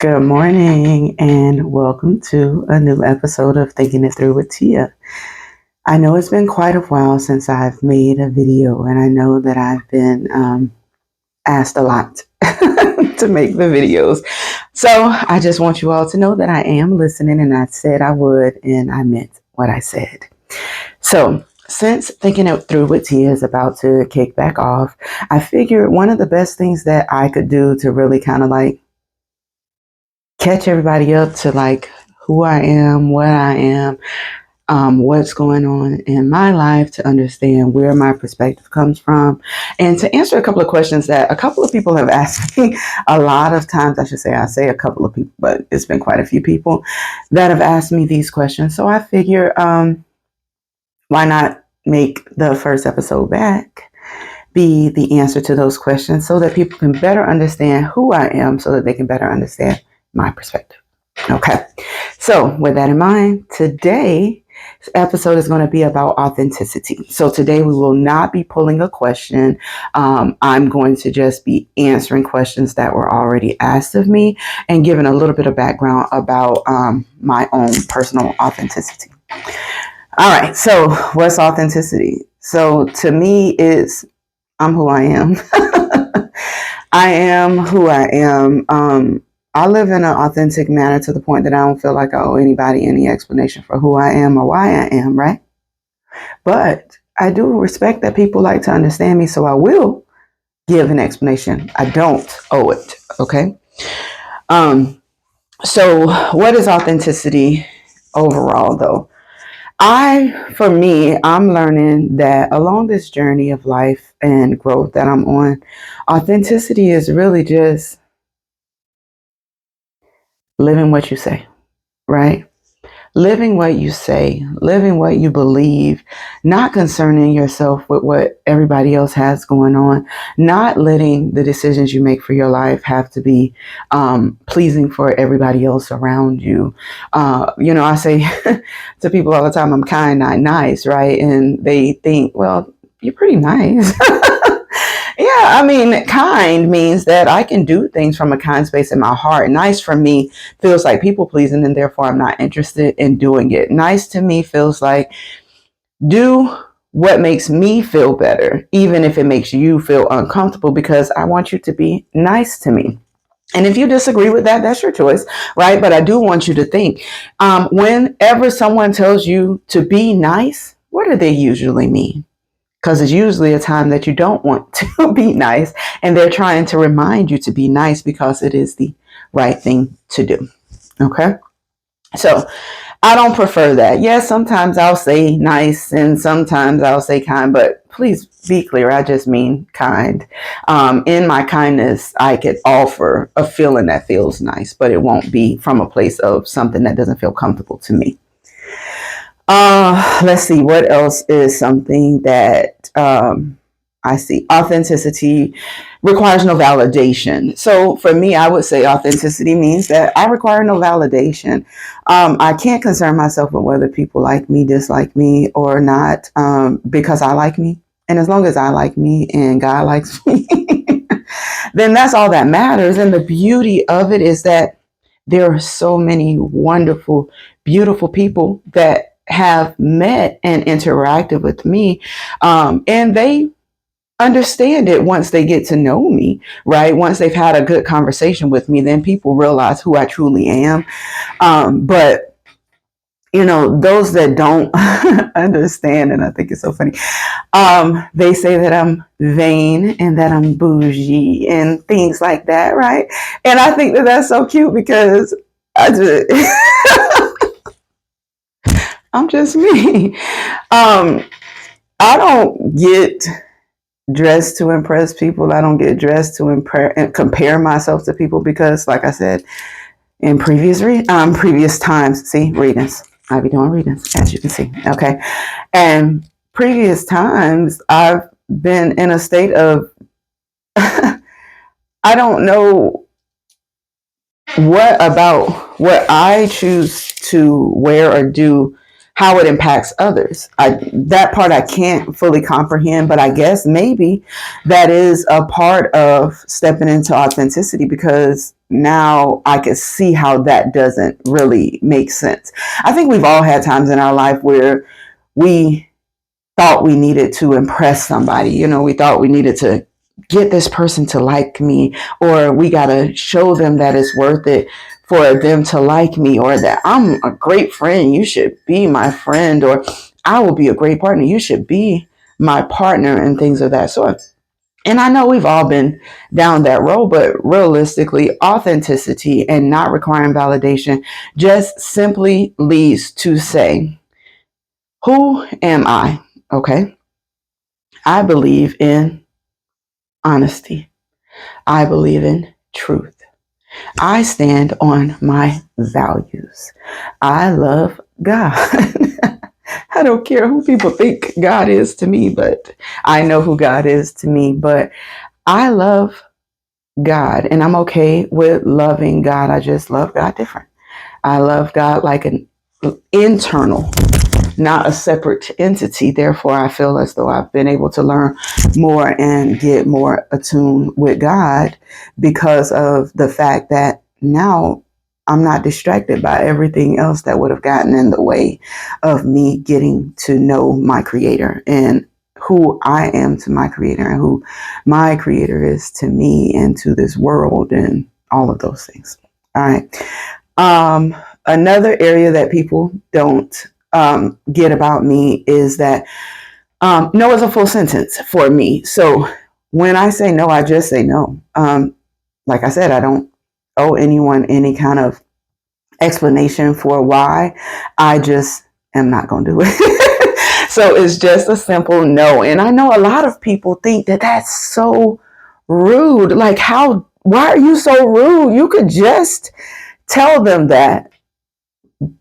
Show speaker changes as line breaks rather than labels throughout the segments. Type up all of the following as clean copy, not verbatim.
Good morning and welcome to a new episode of Thinking It Through with Tia. I know it's been quite a while since I've made a video, and I know that I've been asked a lot to make the videos. So I just want you all to know that I am listening, and I said I would, and I meant what I said. So since Thinking It Through with Tia is about to kick back off, I figured one of the best things that I could do to really kind of catch everybody up to who I am, what I am, what's going on in my life, to understand where my perspective comes from, and to answer a couple of questions that a couple of people have asked me a lot of times. I say a couple of people, but it's been quite a few people that have asked me these questions. So I figure, why not make the first episode back be the answer to those questions so that people can better understand who I am, so that they can better understand my perspective. Okay. So with that in mind, today's episode is going to be about authenticity. So today we will not be pulling a question. I'm going to just be answering questions that were already asked of me and giving a little bit of background about my own personal authenticity. All right. So what's authenticity? So to me, I'm who I am. I am who I am. I live in an authentic manner to the point that I don't feel like I owe anybody any explanation for who I am or why I am, right? But I do respect that people like to understand me, so I will give an explanation. I don't owe it, okay? So what is authenticity overall, though? For me, I'm learning that along this journey of life and growth that I'm on, authenticity is really just living what you say, right? Living what you say, living what you believe, not concerning yourself with what everybody else has going on, not letting the decisions you make for your life have to be pleasing for everybody else around you. I say to people all the time, I'm kind, not nice, right? And they think, well, you're pretty nice. Yeah, I mean, kind means that I can do things from a kind space in my heart. Nice for me feels like people pleasing, and therefore I'm not interested in doing it. Nice to me feels like do what makes me feel better, even if it makes you feel uncomfortable, because I want you to be nice to me. And if you disagree with that, that's your choice, right? But I do want you to think, whenever someone tells you to be nice, what do they usually mean? Because it's usually a time that you don't want to be nice, and they're trying to remind you to be nice because it is the right thing to do. Okay. So I don't prefer that. Yes, sometimes I'll say nice and sometimes I'll say kind, but please be clear. I just mean kind. In my kindness, I could offer a feeling that feels nice, but it won't be from a place of something that doesn't feel comfortable to me. Let's see, what else is something that I see. Authenticity requires no validation. So for me, I would say authenticity means that I require no validation. I can't concern myself with whether people like me, dislike me, or not, because I like me. And as long as I like me and God likes me, then that's all that matters. And the beauty of it is that there are so many wonderful, beautiful people that have met and interacted with me, and they understand it once they get to know me, right? Once they've had a good conversation with me, then people realize who I truly am. But those that don't understand, and I think it's so funny, they say that I'm vain and that I'm bougie and things like that, right? And I think that that's so cute because I just, I'm just me. I don't get dressed to impress people. I don't get dressed to compare myself to people because, like I said, in previous times, see, readings. I be doing readings, as you can see. Okay. And previous times, I've been in a state of, I don't know what about what I choose to wear or do how it impacts others. That part I can't fully comprehend, but I guess maybe that is a part of stepping into authenticity, because now I can see how that doesn't really make sense. I think we've all had times in our life where we thought we needed to impress somebody. We thought we needed to get this person to like me, or we got to show them that it's worth it for them to like me, or that I'm a great friend, you should be my friend, or I will be a great partner, you should be my partner, and things of that sort. And I know we've all been down that road, but realistically, authenticity and not requiring validation just simply leads to say, who am I? Okay. I believe in honesty. I believe in truth. I stand on my values. I love God. I don't care who people think God is to me, but I know who God is to me. But I love God, and I'm okay with loving God. I just love God different. I love God like an internal, not a separate entity. Therefore, I feel as though I've been able to learn more and get more attuned with God, because of the fact that now I'm not distracted by everything else that would have gotten in the way of me getting to know my Creator, and who I am to my Creator, and who my Creator is to me and to this world, and all of those things. All right. Another area that people don't get about me is that no is a full sentence for me. So when I say no, I just say no. Like I said, I don't owe anyone any kind of explanation for why. I just am not going to do it. So it's just a simple no. And I know a lot of people think that that's so rude. Like, why are you so rude? You could just tell them that.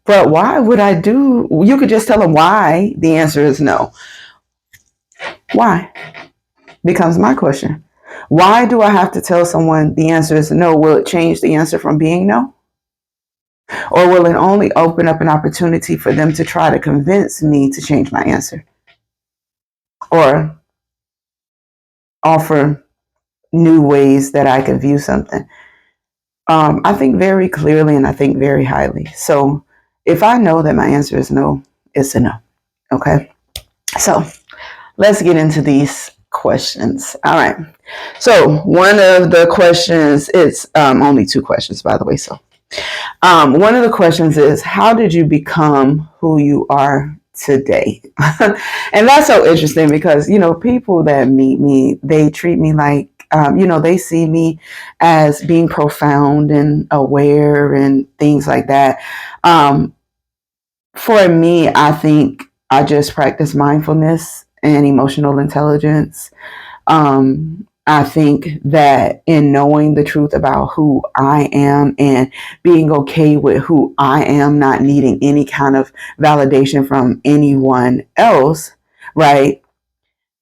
But why would I do? You could just tell them why the answer is no. Why? Becomes my question. Why do I have to tell someone the answer is no? Will it change the answer from being no? Or will it only open up an opportunity for them to try to convince me to change my answer? Or offer new ways that I can view something? I think very clearly and I think very highly. So if I know that my answer is no, it's a no. Okay. So let's get into these questions. All right. So one of the questions, it's only two questions, by the way. So one of the questions is, how did you become who you are today? And that's so interesting because, people that meet me, they treat me like, they see me as being profound and aware and things like that. For me, I think I just practice mindfulness and emotional intelligence. I think that in knowing the truth about who I am and being okay with who I am, not needing any kind of validation from anyone else, right?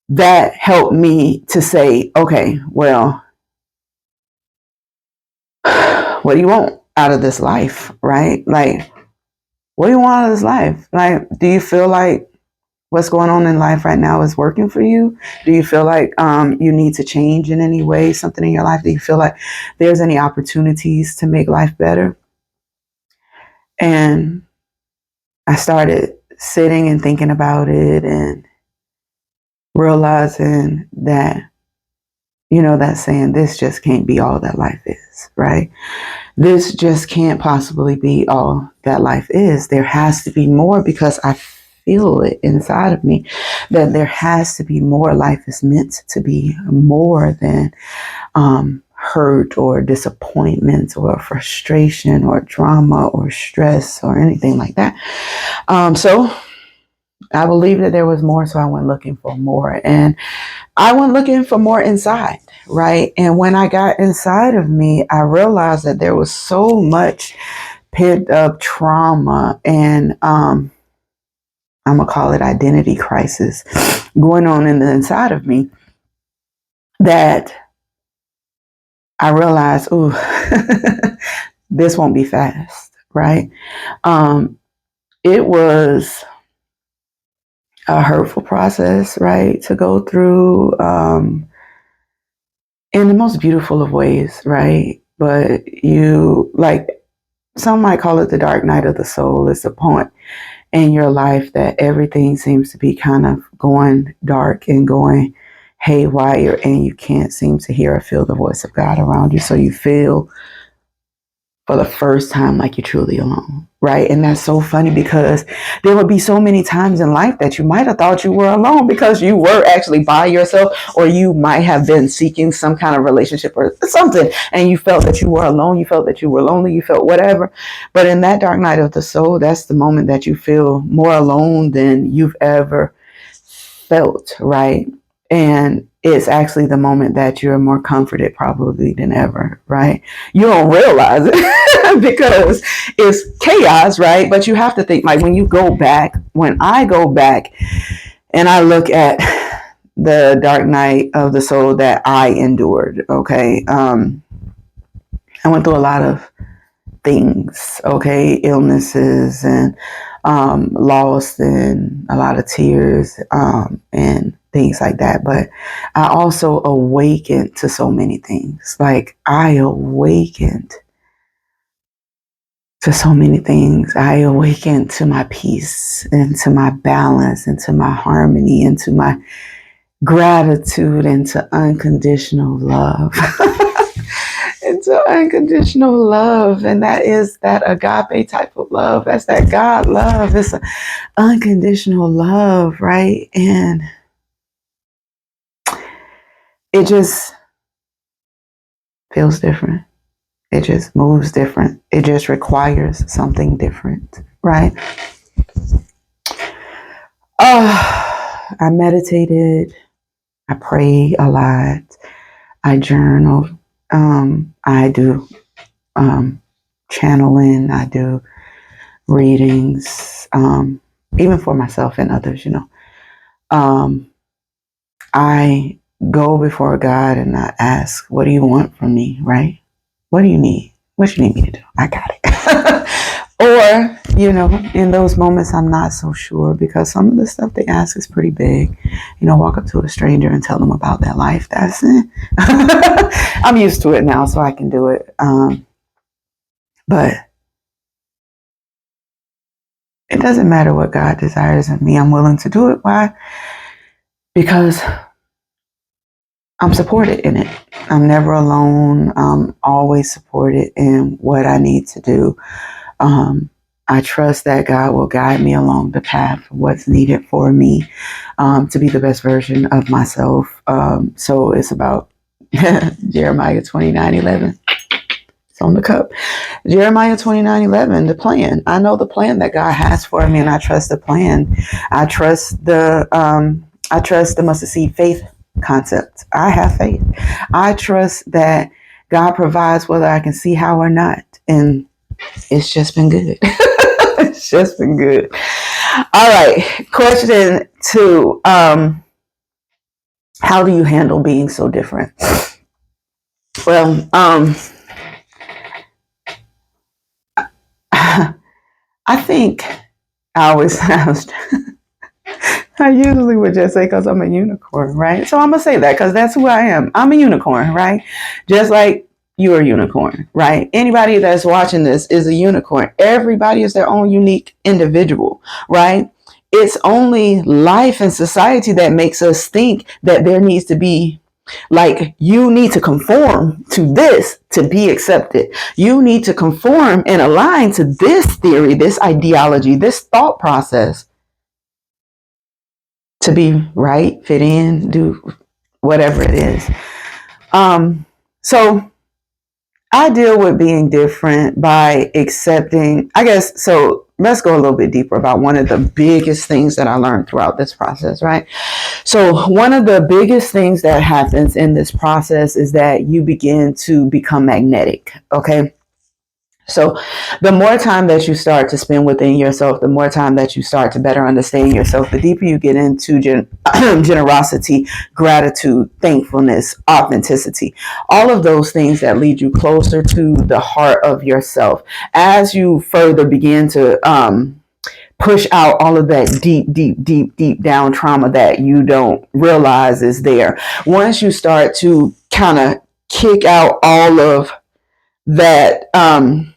That helped me to say, okay, well, what do you want out of this life, right? Like, what do you want out of this life? Like, do you feel like what's going on in life right now is working for you? Do you feel like you need to change in any way, something in your life? Do you feel like there's any opportunities to make life better? And I started sitting and thinking about it and realizing that, that saying, this just can't be all that life is, right? This just can't possibly be all that life is. There has to be more, because I feel it inside of me that there has to be more. Life is meant to be more than hurt or disappointment or frustration or drama or stress or anything like that. So I believe that there was more, so I went looking for more, and I went looking for more inside, right? And when I got inside of me, I realized that there was so much pent up trauma and I'm gonna call it identity crisis going on in the inside of me, that I realized, ooh, this won't be fast, right? It was a hurtful process, right, to go through, in the most beautiful of ways, right? But you, like, some might call it the dark night of the soul. It's a point in your life that everything seems to be kind of going dark and going haywire, and you can't seem to hear or feel the voice of God around you. So you feel for the first time like you're truly alone, right? And that's so funny because there would be so many times in life that you might have thought you were alone because you were actually by yourself, or you might have been seeking some kind of relationship or something, and you felt that you were alone, you felt that you were lonely, you felt whatever. But in that dark night of the soul, that's the moment that you feel more alone than you've ever felt, right? And it's actually the moment that you're more comforted probably than ever, right? You don't realize it because it's chaos, right? But you have to think, like, when I go back and I look at the dark night of the soul that I endured, okay? I went through a lot of things, okay? Illnesses and loss and a lot of tears and things like that. But I also awakened to so many things. Like, I awakened to so many things. I awakened to my peace and to my balance and to my harmony and to my gratitude and to unconditional love. Into unconditional love. And that is that agape type of love. That's that God love. It's an unconditional love, right? And it just feels different. It just moves different. It just requires something different, right? I meditated. I pray a lot. I journal. I do channeling. I do readings, even for myself and others, I go before God and I ask, what do you want from me, right? What do you need? What you need me to do? I got it. Or, in those moments, I'm not so sure because some of the stuff they ask is pretty big. Walk up to a stranger and tell them about their life. That's it. I'm used to it now, so I can do it. But it doesn't matter what God desires of me. I'm willing to do it. Why? Because I'm supported in it. I'm never alone. I'm always supported in what I need to do. I trust that God will guide me along the path of what's needed for me to be the best version of myself. So it's about Jeremiah 29:11. It's on the cup. Jeremiah 29:11, the plan. I know the plan that God has for me, and I trust the plan. I trust the mustard seed faith concept. I have faith. I trust that God provides whether I can see how or not. And it's just been good. It's just been good. All right. Question 2. How do you handle being so different? Well, I think I usually would just say because I'm a unicorn, right? So I'm going to say that because that's who I am. I'm a unicorn, right? Just like you're a unicorn, right? Anybody that's watching this is a unicorn. Everybody is their own unique individual, right? It's only life and society that makes us think that there needs to be, like, you need to conform to this to be accepted. You need to conform and align to this theory, this ideology, this thought process to be right, fit in, do whatever it is. So I deal with being different by accepting, I guess. So let's go a little bit deeper about one of the biggest things that I learned throughout this process, right? So one of the biggest things that happens in this process is that you begin to become magnetic, okay? So the more time that you start to spend within yourself, the more time that you start to better understand yourself, the deeper you get into generosity, gratitude, thankfulness, authenticity, all of those things that lead you closer to the heart of yourself. As you further begin to push out all of that deep down trauma that you don't realize is there. Once you start to kind of kick out all of that, I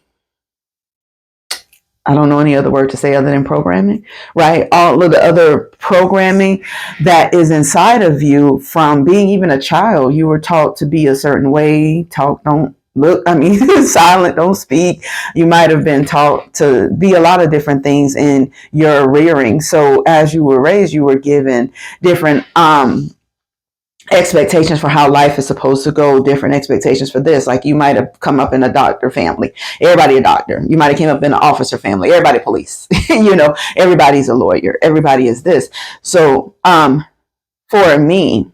don't know any other word to say other than programming, right? All of the other programming that is inside of you from being even a child. You were taught to be a certain way, talk, don't look, silent, don't speak. You might have been taught to be a lot of different things in your rearing. So as you were raised, you were given different expectations for how life is supposed to go, different expectations for this. Like you might have come up in a doctor family, everybody a doctor. You might have came up in an officer family, everybody police. Everybody's a lawyer, everybody is this. So for me,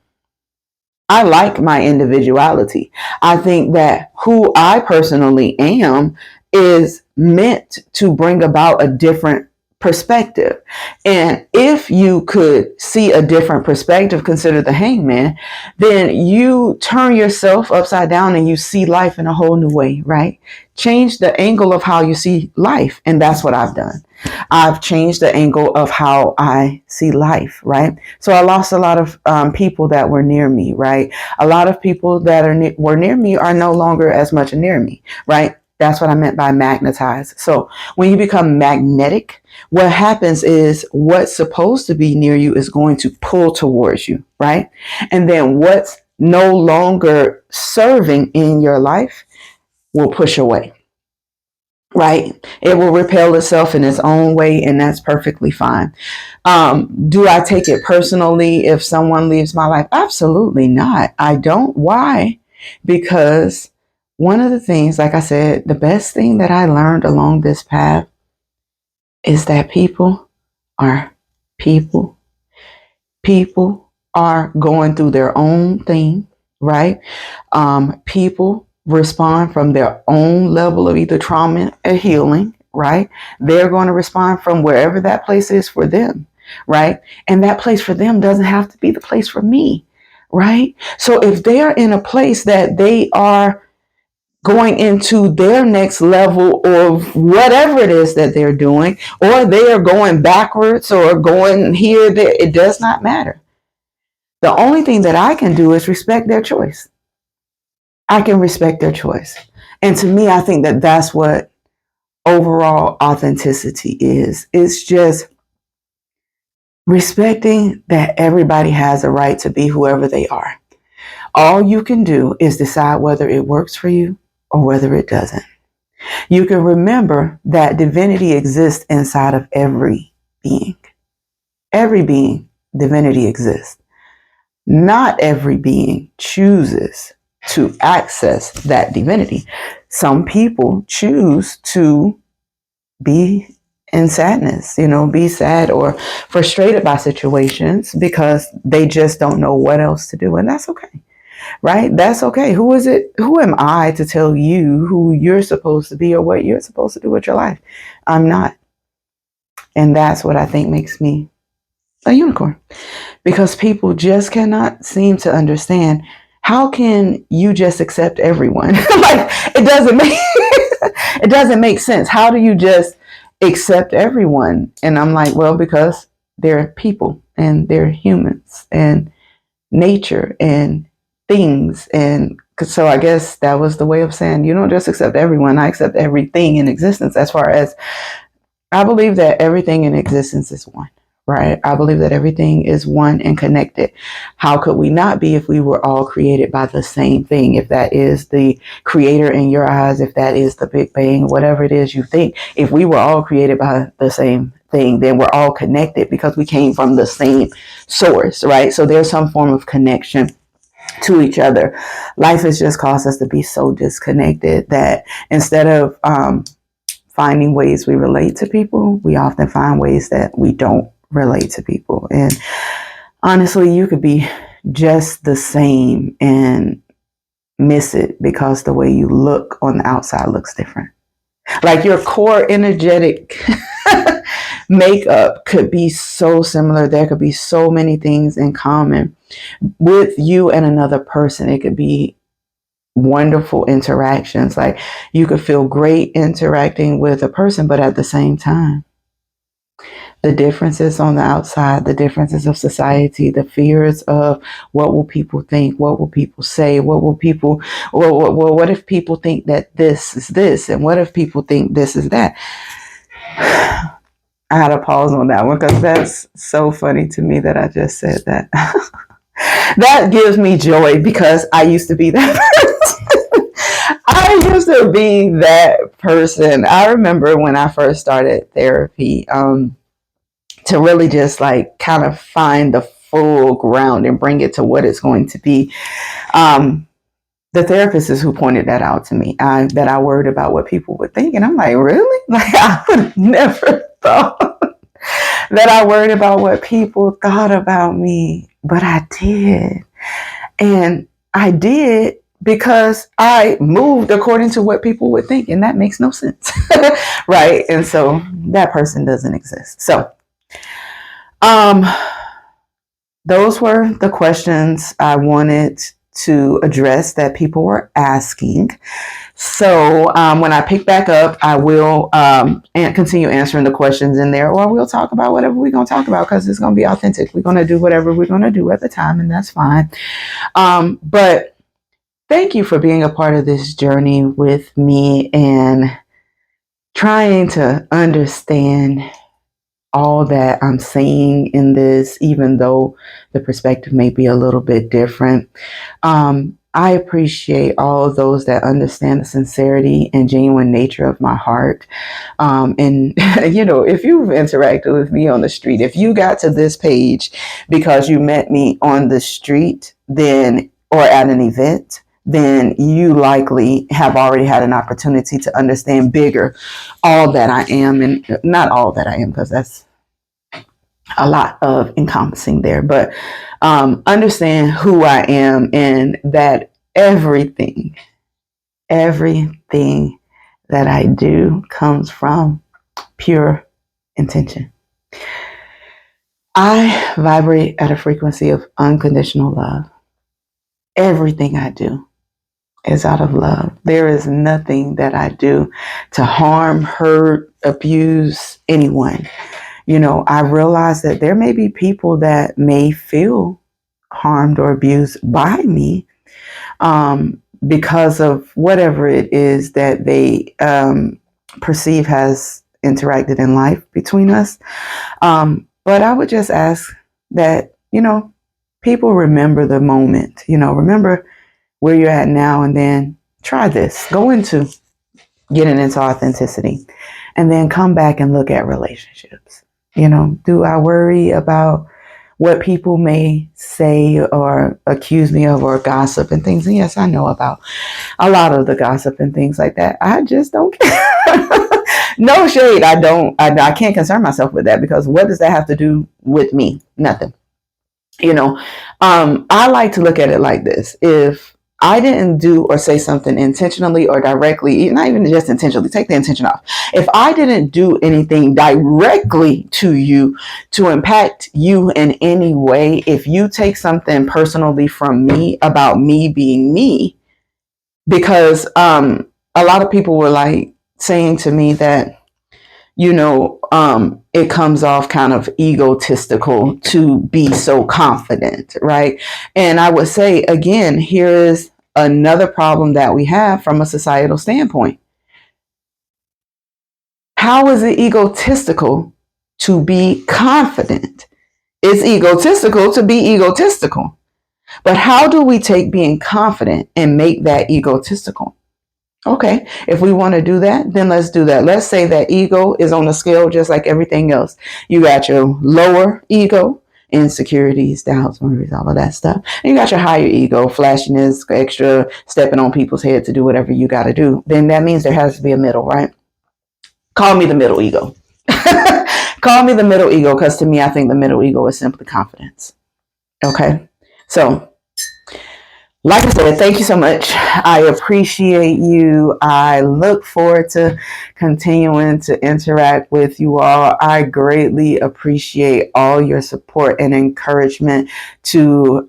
I like my individuality. I think that who I personally am is meant to bring about a different perspective. And if you could see a different perspective, consider the hangman, then you turn yourself upside down and you see life in a whole new way, right? Change the angle of how you see life. And that's what I've done. I've changed the angle of how I see life, right? So I lost a lot of people that were near me, right? A lot of people that were near me are no longer as much near me, right? That's what I meant by magnetized. So when you become magnetic, what happens is what's supposed to be near you is going to pull towards you, right? And then what's no longer serving in your life will push away. Right? It will repel itself in its own way, and that's perfectly fine. Do I take it personally if someone leaves my life? Absolutely not. I don't. Why? Because one of the things, like I said, the best thing that I learned along this path is that people are people. People are going through their own thing, right? People respond from their own level of either trauma or healing, right? They're going to respond from wherever that place is for them, right? And that place for them doesn't have to be the place for me, right? So if they are in a place that they are going into their next level of whatever it is that they're doing, or they are going backwards or going here, there, it does not matter. The only thing that I can do is respect their choice. I can respect their choice. And to me, I think that that's what overall authenticity is. It's just respecting that everybody has a right to be whoever they are. All you can do is decide whether it works for you or whether it doesn't. You can remember that divinity exists inside of every being. Every being, divinity exists. Not every being chooses to access that divinity. Some people choose to be in sadness, be sad or frustrated by situations because they just don't know what else to do. And that's okay, right? That's okay. Who is it? Who am I to tell you who you're supposed to be or what you're supposed to do with your life? I'm not. And that's what I think makes me a unicorn, because people just cannot seem to understand, how can you just accept everyone? Like it doesn't make sense. How do you just accept everyone? And I'm like, well, because they're people and they're humans and nature and things. And so I guess that was the way of saying, you don't just accept everyone. I accept everything in existence. As far as I believe that everything in existence is one. Right? I believe that everything is one and connected. How could we not be if we were all created by the same thing? If that is the creator in your eyes, if that is the Big Bang, whatever it is you think, if we were all created by the same thing, then we're all connected because we came from the same source, right? So there's some form of connection to each other. Life has just caused us to be so disconnected that instead of finding ways we relate to people, we often find ways that we don't relate to people. And honestly, you could be just the same and miss it because the way you look on the outside looks different. Like your core energetic makeup could be so similar. There could be so many things in common with you and another person. It could be wonderful interactions. Like you could feel great interacting with a person, but at the same time, the differences on the outside, the differences of society, the fears of what will people think, what will people say, what if people think that this is this, and what if people think this is that. I had to pause on that one because that's so funny to me that I just said that. That gives me joy because I used to be that person. I used to be that person. I remember when I first started therapy, to really just like kind of find the full ground and bring it to what it's going to be. The therapist is who pointed that out to me, that I worried about what people would think. And I'm like, really? Like, I would have never thought that I worried about what people thought about me, but I did. And I did because I moved according to what people would think, and that makes no sense. Right? And so that person doesn't exist. So, those were the questions I wanted to address that people were asking. So when I pick back up, I will continue answering the questions in there, or we'll talk about whatever we're going to talk about because it's going to be authentic. We're going to do whatever we're going to do at the time, and that's fine. But thank you for being a part of this journey with me and trying to understand all that I'm saying in this, even though the perspective may be a little bit different. I appreciate all of those that understand the sincerity and genuine nature of my heart. And, if you've interacted with me on the street, if you got to this page because you met me on the street, or at an event, then you likely have already had an opportunity to understand bigger all that I am, and not all that I am, because that's a lot of encompassing there, but understand who I am, and that everything that I do comes from pure intention. I vibrate at a frequency of unconditional love. Everything I do is out of love. There is nothing that I do to harm, hurt, abuse anyone. I realize that there may be people that may feel harmed or abused by me because of whatever it is that they perceive has interacted in life between us. But I would just ask that, people remember the moment, remember where you're at now, and then try this. Go into getting into authenticity, and then come back and look at relationships. Do I worry about what people may say or accuse me of, or gossip and things? And yes, I know about a lot of the gossip and things like that. I just don't care. No shade. I can't concern myself with that, because what does that have to do with me? Nothing. I like to look at it like this. If I didn't do or say something intentionally or directly, not even just intentionally, take the intention off. If I didn't do anything directly to you to impact you in any way, if you take something personally from me about me being me, because a lot of people were like saying to me that, it comes off kind of egotistical to be so confident, right? And I would say, again, here is another problem that we have from a societal standpoint. How is it egotistical to be confident? It's egotistical to be egotistical. But how do we take being confident and make that egotistical? Okay, if we want to do that, then let's do that. Let's say that ego is on a scale just like everything else. You got your lower ego, insecurities, doubts, worries, all of that stuff. And you got your higher ego, flashiness, extra stepping on people's head to do whatever you got to do. Then that means there has to be a middle, right? Call me the middle ego. Call me the middle ego, because to me, I think the middle ego is simply confidence. Okay, so like I said, thank you so much. I appreciate you. I look forward to continuing to interact with you all. I greatly appreciate all your support and encouragement to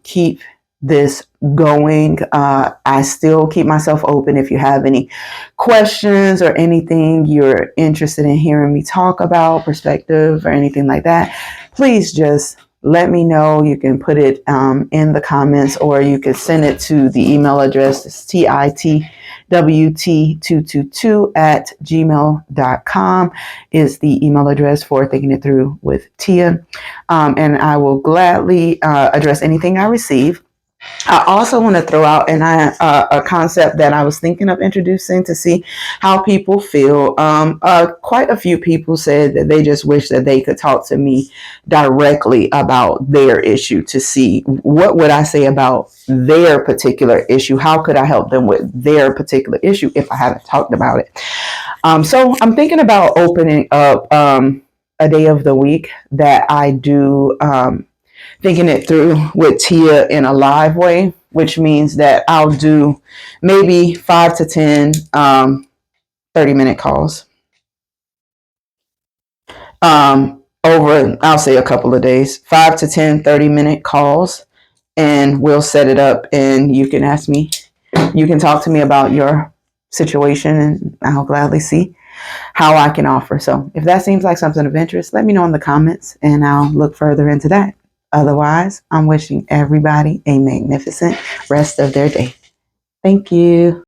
keep this going. I still keep myself open. If you have any questions or anything you're interested in hearing me talk about, perspective or anything like that, please just let me know. You can put it in the comments, or you can send it to the email address. It's titwt222@gmail.com is the email address for Thinking It Through with Tia. And I will gladly address anything I receive. I also want to throw out a concept that I was thinking of introducing to see how people feel. Quite a few people said that they just wish that they could talk to me directly about their issue to see what would I say about their particular issue. How could I help them with their particular issue if I haven't talked about it? So I'm thinking about opening up a day of the week that I do. Thinking it through with Tia in a live way, which means that I'll do maybe 5 to 10 30-minute calls over, I'll say, a couple of days, 5 to 10 30-minute calls, and we'll set it up and you can ask me, you can talk to me about your situation, and I'll gladly see how I can offer. So if that seems like something of interest, let me know in the comments and I'll look further into that. Otherwise, I'm wishing everybody a magnificent rest of their day. Thank you.